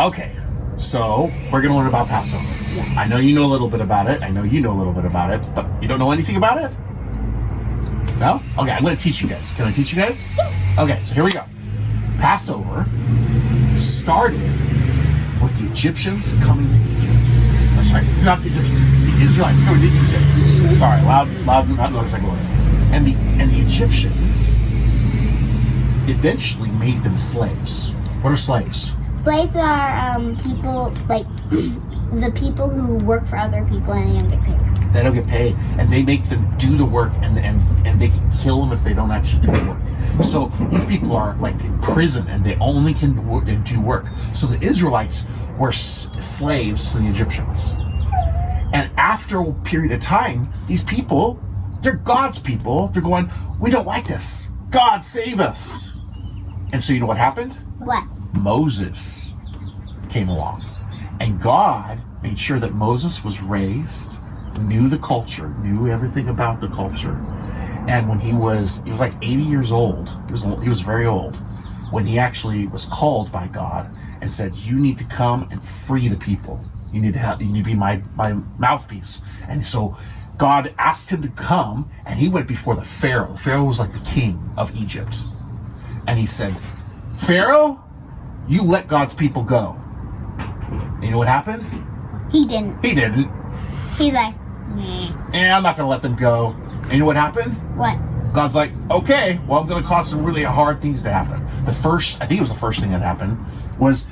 Okay, so we're going to learn about Passover. Yeah. I know you know a little bit about it. I know you know a little bit about it, but you don't know anything about it? No? Okay, I'm going to teach you guys. Can I teach you guys? Yes. Okay, so here we go. Passover started with the Egyptians coming to Egypt. I'm sorry, not the Egyptians. The Israelites coming to Egypt. Sorry, loud motorcycle noise. And the Egyptians eventually made them slaves. What are slaves? Slaves are people, like, the people who work for other people and they don't get paid. They don't get paid, and they make them do the work, and they can kill them if they don't actually do the work. So these people are like in prison, and they only can do work. So the Israelites were slaves to the Egyptians. And after a period of time, these people, they're God's people. They're going, we don't like this. God, save us. And so you know what happened? What? Moses came along, and God made sure that Moses was raised, knew the culture, knew everything about the culture. And when he was like 80 years old, he was very old, when he actually was called by God and said, you need to come and free the people. You need to be my mouthpiece. And so God asked him to come, and he went before the Pharaoh. The Pharaoh was like the king of Egypt. And he said, Pharaoh, you let God's people go. And you know what happened? He didn't. He didn't. He's like, nah. And I'm not going to let them go. And you know what happened? What? God's like, okay, well, I'm going to cause some really hard things to happen. I think it was the first thing that happened, was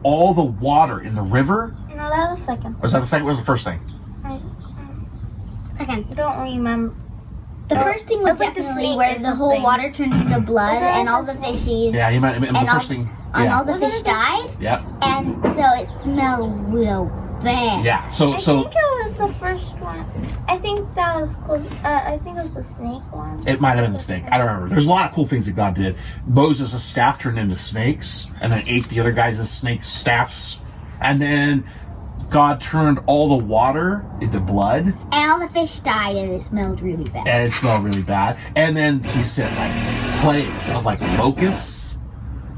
all the water in the river. No, that was the second. Was that the second? What was the first thing? Second. I don't remember. The first thing was like the definitely snake where or the whole something. water turned into blood that and all the the snake? fishies. Yeah, you meant the And first thing. And Yeah. all the Wasn't fish it the- died. Yeah. And so it smelled real bad. Yeah. So I think it was the first one. I think that was close. I think it was the snake one. it might have been the snake. I don't remember. There's a lot of cool things that God did. Moses' staff turned into snakes, and then ate the other guys' snake staffs. And then God turned all the water into blood. And all the fish died and it smelled really bad. And it smelled really bad. And then he sent like plagues of like locusts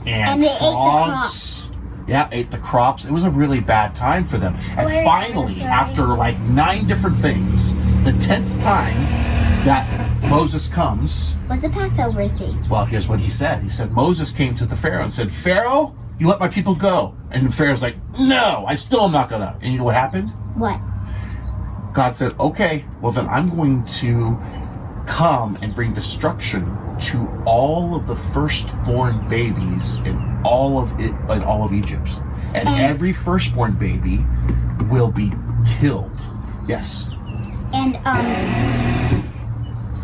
and they ate the frogs. Yeah, ate the crops. It was a really bad time for them. And Wait, finally, sorry. after like 9 different things, the 10th time that Moses comes, Was the Passover thing. well, here's what he said. He said, Moses came to the Pharaoh and said, Pharaoh, you let my people go. And the Pharaoh's like, no, I still am not gonna. And you know what happened? What? God said, okay, well then I'm going to come and bring destruction to all of the firstborn babies in all of Egypt. And every firstborn baby will be killed. Yes. And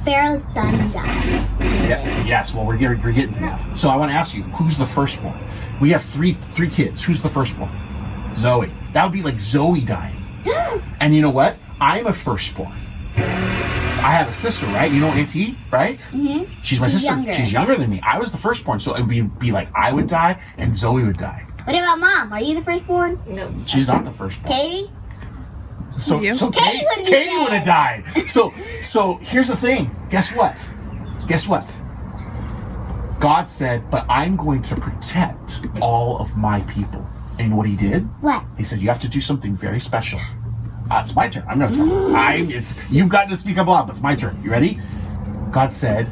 Pharaoh's son died. Yeah, yes, well we're getting to that. So I want to ask you, who's the firstborn? We have three kids. Who's the firstborn? Zoe. That would be like Zoe dying. And you know what? I'm a firstborn. I have a sister, right? You know Auntie, right? Mm-hmm. She's my She's sister. younger. She's younger than me. I was the firstborn, so it would be like I would die and Zoe would die. What about Mom? Are you the firstborn? No. She's not the firstborn. Katie? So Katie would've been Katie dead. would have died. So here's the thing. Guess what? God said, but I'm going to protect all of my people. And you know what he did? What? He said, you have to do something very special. It's my turn. I'm going to tell you. You've got to speak up loud, but it's my turn. You ready? God said,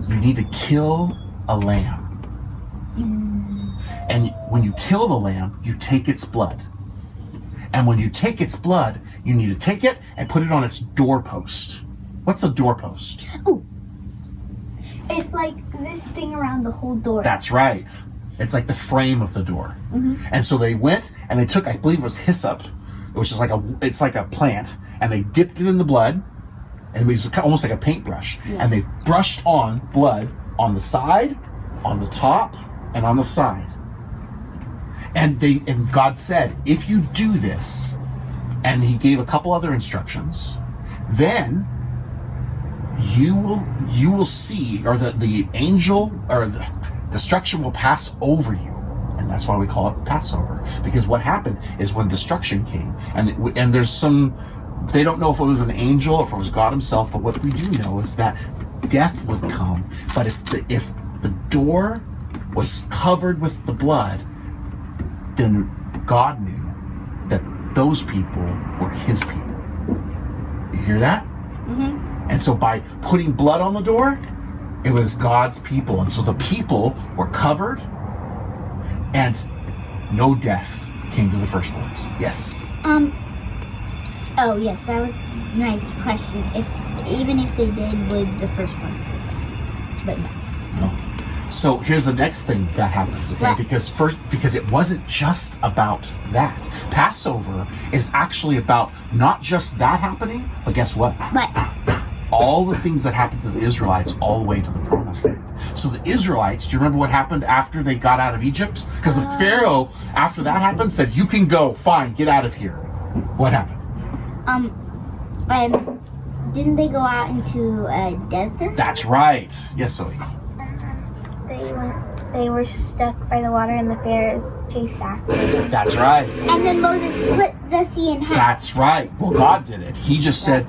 you need to kill a lamb. And when you kill the lamb, you take its blood. And when you take its blood, you need to take it and put it on its doorpost. What's a doorpost? Ooh. It's like this thing around the whole door. That's right. It's like the frame of the door. Mm-hmm. And so they went and they took, I believe it was hyssop, which is it's like a plant, and they dipped it in the blood, and it was almost like a paintbrush. Yeah. And they brushed on blood on the side, on the top, and on the side. And God said, if you do this, and he gave a couple other instructions, then you will see, or the angel, or the destruction will pass over you. And that's why we call it Passover. Because what happened is when destruction came, and there's some, they don't know if it was an angel or if it was God himself, but what we do know is that death would come. But if the door was covered with the blood, then God knew that those people were his people. You hear that? Mm-hmm. And so by putting blood on the door, it was God's people. And so the people were covered and no death came to the firstborns. Yes. Oh yes, that was a nice question. Even if they did, would the first one survive? But no. It's not. No. So here's the next thing that happens, okay? What? Because it wasn't just about that. Passover is actually about not just that happening, but guess what? But All the things that happened to the Israelites all the way to the promised land. So the Israelites, do you remember what happened after they got out of Egypt? Because the Pharaoh, after that happened, said, you can go, fine, get out of here. What happened? didn't they go out into a desert? That's right. Yes, Zoe. They were stuck by the water, and the Pharaohs chased after them. That's right. And then Moses split the sea in half. That's right. Well, God did it. He just said,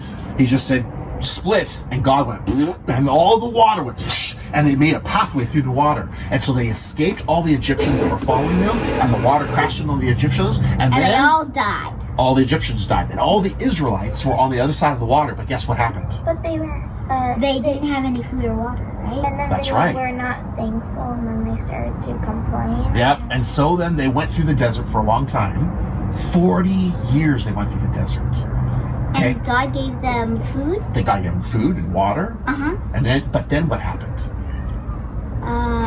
split, and God went, and all the water went, and they made a pathway through the water. And so they escaped all the Egyptians that were following them, and the water crashed in on the Egyptians, and then they all died. all the Egyptians died, and all the Israelites were on the other side of the water. But guess what happened? But they were. They didn't have any food or water, right? And then That's they right. were not thankful, and then they started to complain. Yep. And so then they went through the desert for a long time. 40 years they went through the desert. Okay. And God gave them food. They got them food and water. Uh-huh. But then what happened? Uh,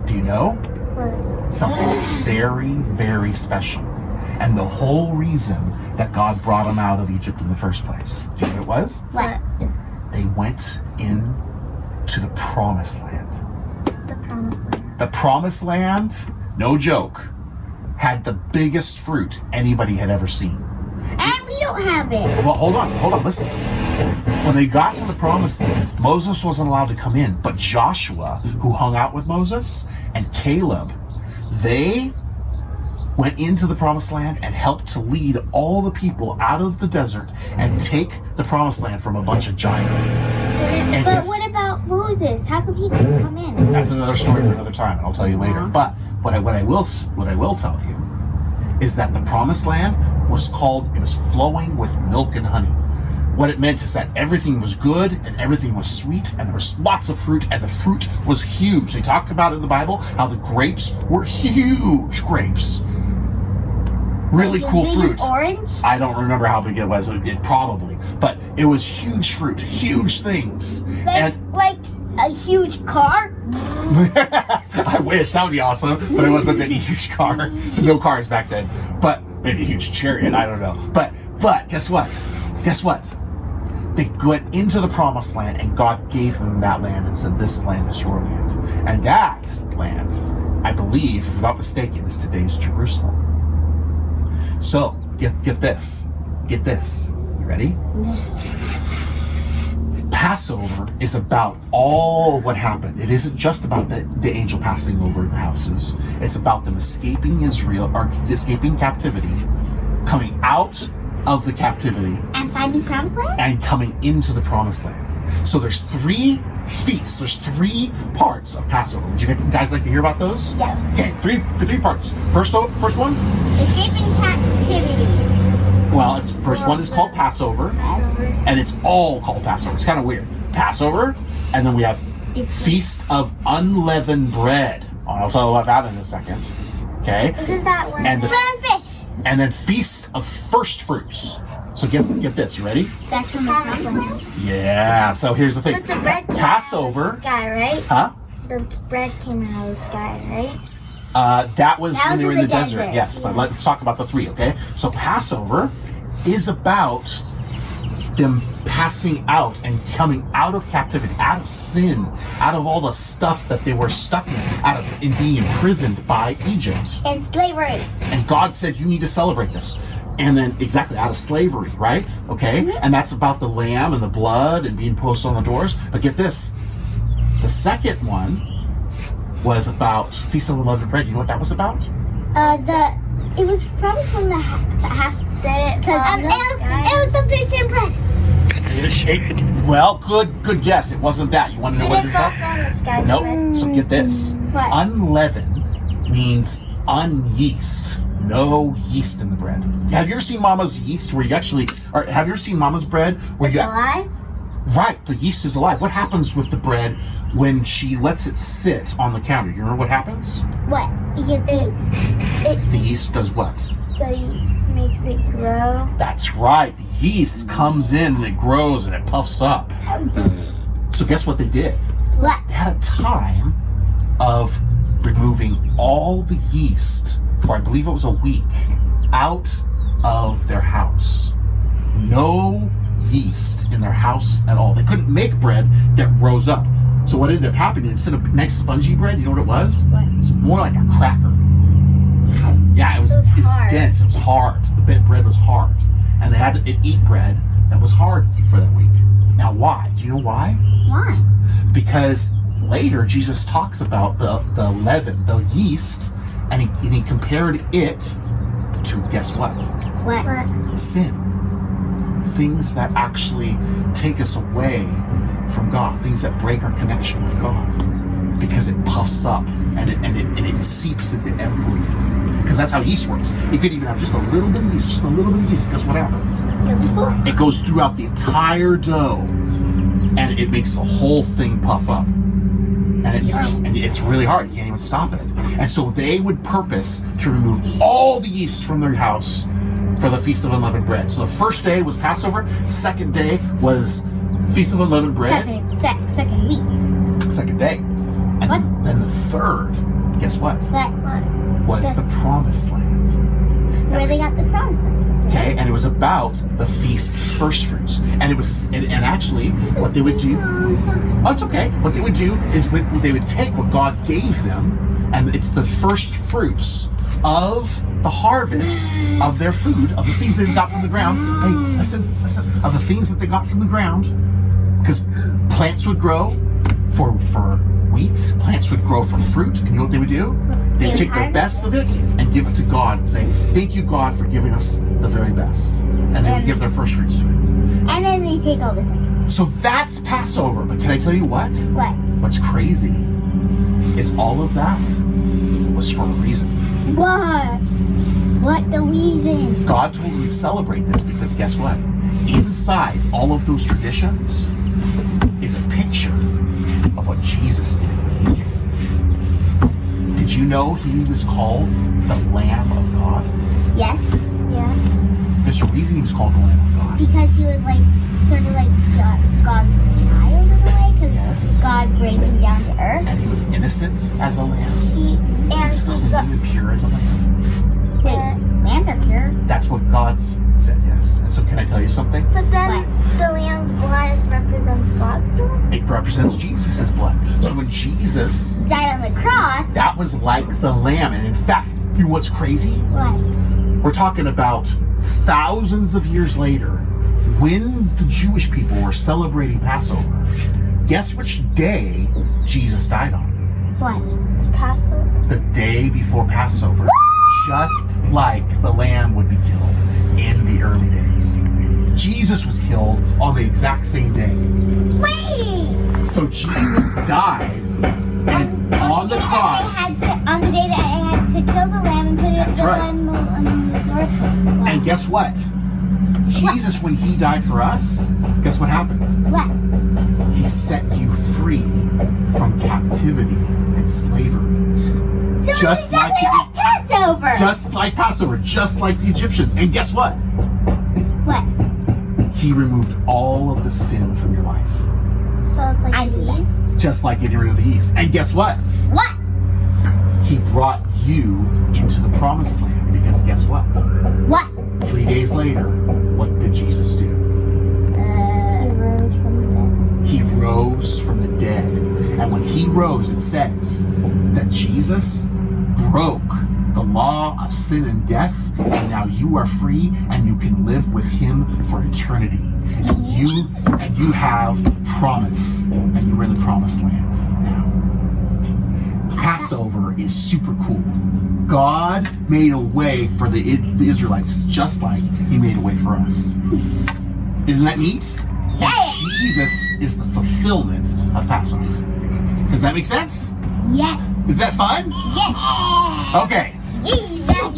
Do you know? But Something very, very special. And the whole reason that God brought them out of Egypt in the first place. Do you know what it was? what? They went in to the promised land. it's the promised land. The promised land, no joke, had the biggest fruit anybody had ever seen. And we don't have it. Well, hold on, listen. When they got to the promised land, Moses wasn't allowed to come in, but Joshua, who hung out with Moses, and Caleb, they went into the promised land and helped to lead all the people out of the desert and take the promised land from a bunch of giants. And But this- what about Moses? How come he couldn't come in? That's another story for another time, and I'll tell you later. But what I will tell you is that the promised land was flowing with milk and honey. What it meant is that everything was good and everything was sweet and there was lots of fruit and the fruit was huge. They talked about in the Bible how the grapes were huge grapes. Really Like cool as big fruit. as orange? I don't remember how big it was. It probably, but it was huge fruit, huge things. Like a huge car? I wish, that would be awesome, but it wasn't any huge car. No cars back then. But maybe a huge chariot, I don't know. But guess what? Guess what? They went into the promised land and God gave them that land and said, this land is your land. And that land, I believe, if I'm not mistaken, is today's Jerusalem. So, get this. Get this. You ready? Passover is about all what happened. It isn't just about the angel passing over the houses. It's about them escaping Israel, or escaping captivity, coming out of the captivity, And finding promised land? and coming into the promised land. So there's 3 feasts. There's 3 parts of Passover. Would you guys like to hear about those? Yeah. Okay, three parts. First one. Escaping captivity. Well, first one is called Passover, and it's all called Passover. It's kind of weird. Passover, and then we have Feast of Unleavened Bread. I'll tell you about that in a second. Okay, Isn't that one? and Fish. and then Feast of First Fruits. So get this. You ready? That's from the promised land. Yeah. So here's the thing. But the bread came Passover. out of the sky, right? Huh? The bread came out of the sky, right? That was when they were in the desert. desert. Yes, but let's talk about the 3, okay? So Passover is about them passing out and coming out of captivity, out of sin, out of all the stuff that they were stuck in being imprisoned by Egypt. In slavery. And God said, you need to celebrate this. And then exactly out of slavery, right? Okay? Mm-hmm. And that's about the lamb and the blood and being posted on the doors. But get this. The second one was about Feast of Unleavened Bread. You know what that was about? It was probably from the half. Did Because it was the fish and bread. Well, good guess. It wasn't that. You want to know Did what it it is fall about? from the sky? Nope. So get this. What? Unleavened means unyeast. no yeast in the bread. Have you ever seen Mama's yeast where you actually, or have you ever seen Mama's bread where It's you alive? Right, the yeast is alive. What happens with the bread when she lets it sit on the counter? Do you remember what happens? What? The yeast does what? The yeast makes it grow. That's right. The yeast comes in and it grows and it puffs up. So guess what they did? What? They had a time of removing all the yeast for, I believe it was a week, out of their house. No yeast in their house at all. They couldn't make bread that rose up. So what ended up happening, instead of nice spongy bread, you know what it was? What? It was more like a cracker. Yeah, it was hard. dense. It was hard. The bread was hard. And they had to eat bread that was hard for that week. Now why? Do you know why? Why? Because later Jesus talks about the leaven, the yeast, and he compared it to, guess what? What? Sin. Things that actually take us away from God, things that break our connection with God, because it puffs up and it seeps into everything. Because that's how yeast works. You could even have just a little bit of yeast, just a little bit of yeast. Guess what happens? It goes throughout the entire dough, and it makes the whole thing puff up. And it's really hard. You can't even stop it. And so they would purpose to remove all the yeast from their house for the Feast of Unleavened Bread. So the first day was Passover. Second day was Feast of Unleavened Bread. Second week. Second day. And What? then the third, guess what? What? Was the Promised Land. Where they got the promised land. Okay, and it was about the feast of first fruits. And it was, and actually, what they would do, oh, it's okay. What they would do is they would take what God gave them, and it's the first fruits of the harvest of their food, of the things they got from the ground. Hey, listen, of the things that they got from the ground, because plants would grow for wheat, plants would grow for fruit, and you know what they would do? They would take the best of it and give it to God and say, thank you, God, for giving us the very best. And they would give their first fruits to it. And then they take all the second. So that's Passover. But can I tell you what? What? What's crazy is all of that was for a reason. What? What the reason? God told me to celebrate this because guess what? Inside all of those traditions is a picture of what Jesus did. Did you know he was called the Lamb of God? Yes. Yeah. There's a reason he was called the Lamb of God. Because he was like sort of like God's child in a way. Because Yes. God brought him down to earth. And he was innocent as a lamb. He He's clean and pure as a lamb. Wait, lambs are pure. That's what God said, yes. And so can I tell you something? But then the lamb's blood represents God's blood. It represents Jesus' blood. So when Jesus, Died on the cross. that was like the lamb. And in fact, you know what's crazy? What? We're talking about thousands of years later, when the Jewish people were celebrating Passover. Guess which day Jesus died on? What? Passover. The day before Passover. Just like the lamb would be killed in the early days. Jesus was killed on the exact same day. Wait! So Jesus died, and on the cross, On the day that I had to kill the lamb and put it That's right. on the doorpost. and guess what? Jesus, when he died for us, guess what happened? What? He set you free from captivity and slavery. So Just like Passover. Just like Passover, just like the Egyptians. And guess what? What? He removed all of the sin from your life. So it's like I the believe. yeast. Just like getting rid of the yeast. And guess what? What? He brought you into the promised land because guess what? What? 3 days later, what did Jesus do? He rose from the dead. He rose from the dead. And when he rose, it says that Jesus broke the law of sin and death, and now you are free and you can live with him for eternity. And you have promise, and you're in the promised land now. Passover is super cool. God made a way for the Israelites just like he made a way for us. Isn't that neat? Yeah. Jesus is the fulfillment of Passover. Does that make sense? Yes. Is that fun? Yes. Okay. Yes.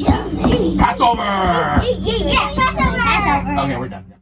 Passover! Yeah, Passover. Okay, we're done.